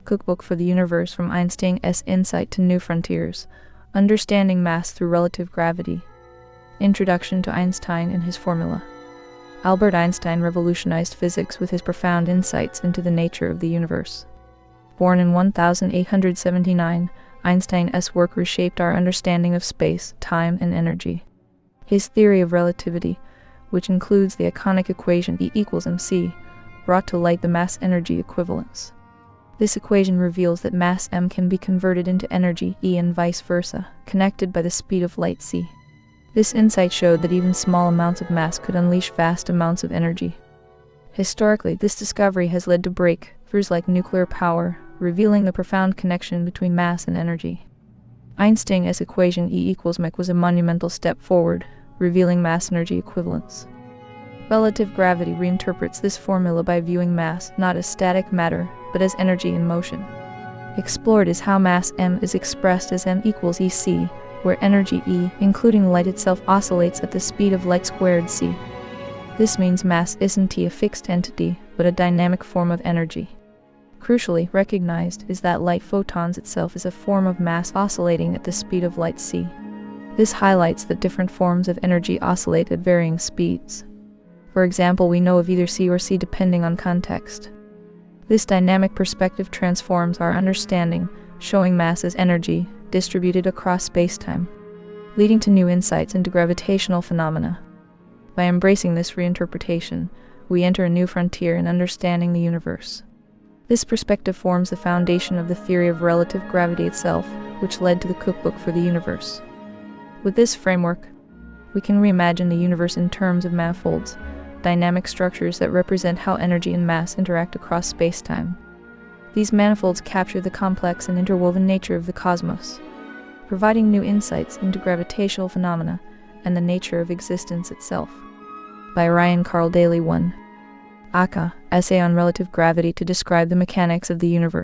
Cookbook for the Universe from Einstein's Insight to New Frontiers, Understanding Mass Through Relative Gravity. Introduction to Einstein and His Formula. Albert Einstein revolutionized physics with his profound insights into the nature of the universe. Born in 1879, Einstein's work reshaped our understanding of space, time, and energy. His theory of relativity, which includes the iconic equation E equals mc, brought to light the mass-energy equivalence. This equation reveals that mass m can be converted into energy E and vice versa, connected by the speed of light c. This insight showed that even small amounts of mass could unleash vast amounts of energy. Historically, this discovery has led to breakthroughs like nuclear power, revealing the profound connection between mass and energy. Einstein's equation E equals mc was a monumental step forward, revealing mass-energy equivalence. Relative gravity reinterprets this formula by viewing mass not as static matter, but as energy in motion. Explored is how mass m is expressed as m equals ec, where energy E, including light itself, oscillates at the speed of light squared c. This means mass isn't a fixed entity, but a dynamic form of energy. Crucially recognized is that light photons itself is a form of mass oscillating at the speed of light c. This highlights that different forms of energy oscillate at varying speeds. For example, we know of either c or c depending on context. This dynamic perspective transforms our understanding, showing mass as energy, distributed across spacetime, leading to new insights into gravitational phenomena. By embracing this reinterpretation, we enter a new frontier in understanding the universe. This perspective forms the foundation of the theory of relative gravity itself, which led to the Cookbook for the Universe. With this framework, we can reimagine the universe in terms of manifolds, dynamic structures that represent how energy and mass interact across spacetime. These manifolds capture the complex and interwoven nature of the cosmos, providing new insights into gravitational phenomena and the nature of existence itself. By Ryan Carl Daly 1. Aka, Essay on Relative Gravity to Describe the Mechanics of the Universe.